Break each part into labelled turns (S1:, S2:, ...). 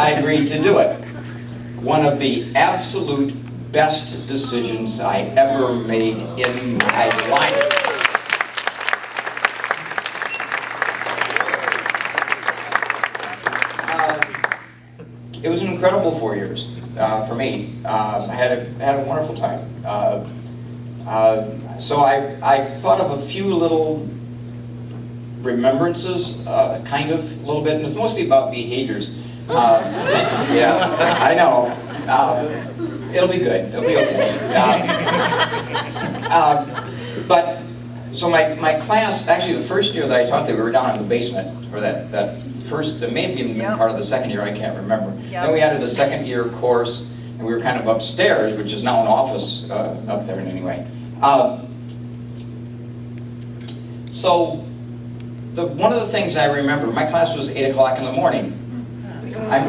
S1: I agreed to do it. One of the absolute best decisions I ever made in my life. It was an incredible 4 years for me. I had a wonderful time. So I thought of a few little remembrances, kind of, a little bit, and it's mostly about behaviors. Yes, I know. It'll be good. It'll be okay. But so my class, actually, the first year that I taught there, we were down in the basement for that first. It may have even been part of the second year. I can't remember. Then we added a second year course, and we were kind of upstairs, which is now an office up there. Anyway, so one of the things I remember, my class was 8 o'clock in the morning.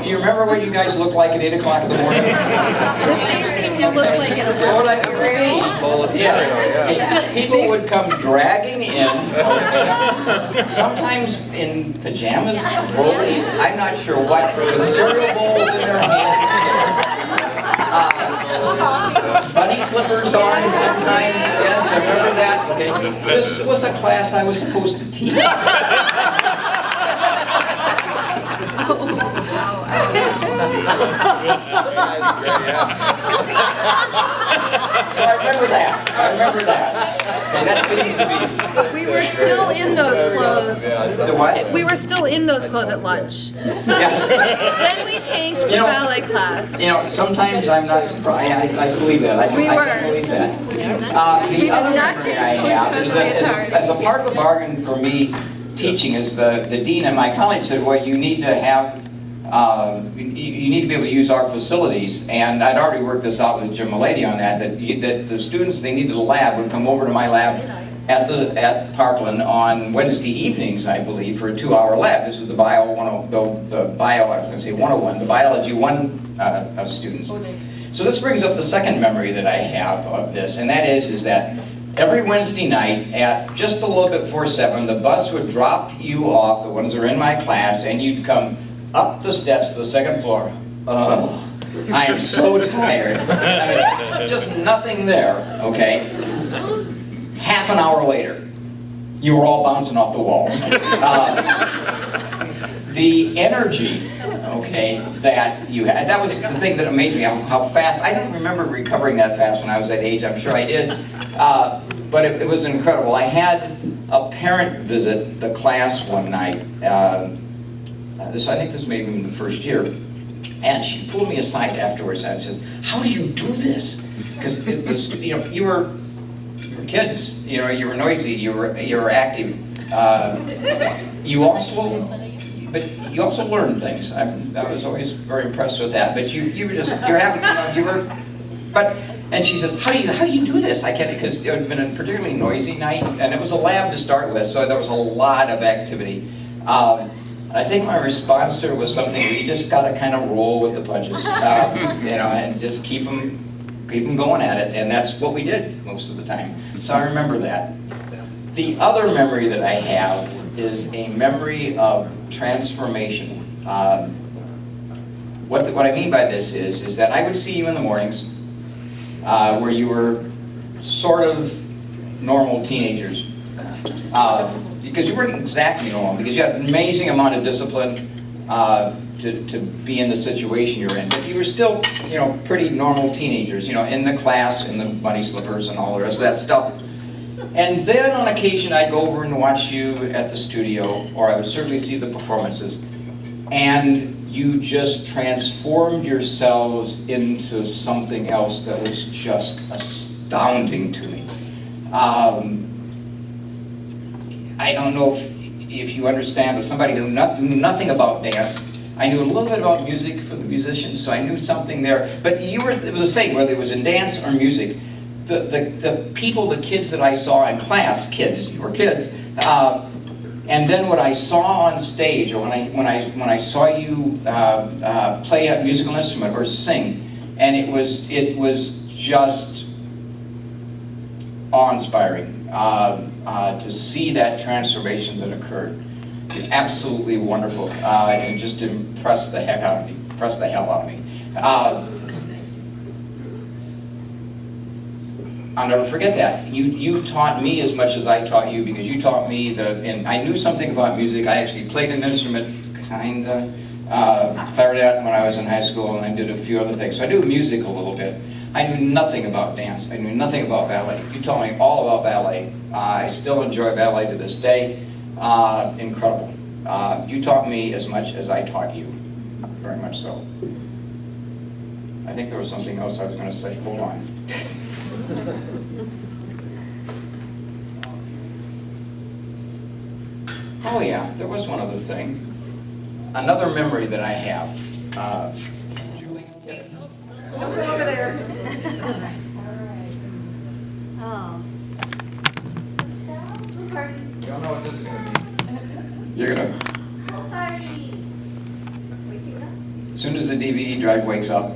S1: Do you remember what you guys looked like at 8 o'clock in the morning?
S2: The same thing you look like at a
S1: So what I would see, yes, people would come dragging in, sometimes in pajamas, robes, I'm not sure what, with cereal bowls in their hands, bunny slippers on sometimes, yes, I remember that. Okay, this was a class I was supposed to teach. So I remember that. Okay, that seems to be.
S2: We were still in those clothes.
S1: The what?
S2: We were still in those clothes at lunch.
S1: Yes.
S2: Then we changed to ballet class.
S1: You know, sometimes I'm not surprised. I believe that. I can believe that. The other memory I have is that as a part of the bargain for me teaching, is the dean at my college said, well, you need to have. You need to be able to use our facilities, and I'd already worked this out with Jim Milady on that the students, they needed a lab, would come over to my lab at Parkland on Wednesday evenings, I believe, for a 2-hour lab. This was the I was going to say 101, the biology 1 students. So this brings up the second memory that I have of this, and that is that every Wednesday night at just a little bit before 7, the bus would drop you off, the ones that are in my class, and you'd come up the steps to the second floor. Oh, I am so tired. I mean, just nothing there, okay? Half an hour later, you were all bouncing off the walls. The energy, okay, that you had, that was the thing that amazed me, how fast. I don't remember recovering that fast when I was that age. I'm sure I did. But it was incredible. I had a parent visit the class one night. I think this may have been the first year, and she pulled me aside afterwards and said, "How do you do this?" Because it was, you know, you were kids, you know, you were noisy, you were active. You also learned things. I was always very impressed with that. But you're having, you were, but. And she says, how do you do this? I can't, because it had been a particularly noisy night, and it was a lab to start with, so there was a lot of activity. I think my response to it was something where you just got to kind of roll with the punches, you know, and just keep them going at it, and that's what we did most of the time. So I remember that. The other memory that I have is a memory of transformation. What I mean by this is that I would see you in the mornings where you were sort of normal teenagers. Because you weren't exactly normal, because you had an amazing amount of discipline to be in the situation you're in. But you were still, you know, pretty normal teenagers, you know, in the class, in the bunny slippers and all the rest of that stuff. And then on occasion I'd go over and watch you at the studio, or I would certainly see the performances, and you just transformed yourselves into something else that was just astounding to me. I don't know if you understand, as somebody who knew nothing about dance, I knew a little bit about music for the musicians, so I knew something there. But it was the same, whether it was in dance or music. The people, the kids that I saw in class, you were kids, and then what I saw on stage, or when I saw you play a musical instrument or sing, and it was just awe-inspiring. To see that transformation that occurred. Absolutely wonderful, and just impressed the heck out of me. impressed the hell out of me. I'll never forget that. You taught me as much as I taught you, because you taught me and I knew something about music. I actually played an instrument, kinda, clarinet when I was in high school, and I did a few other things. So I knew music a little bit. I knew nothing about dance. I knew nothing about ballet. You taught me all about ballet. I still enjoy ballet to this day. Incredible. You taught me as much as I taught you. Very much so. I think there was something else I was going to say. Hold on. Oh yeah, there was one other thing. Another memory that I have.
S3: Don't go over there.
S2: Oh.
S1: You don't know what this is going to be. You're going to... As soon as the DVD drive wakes up,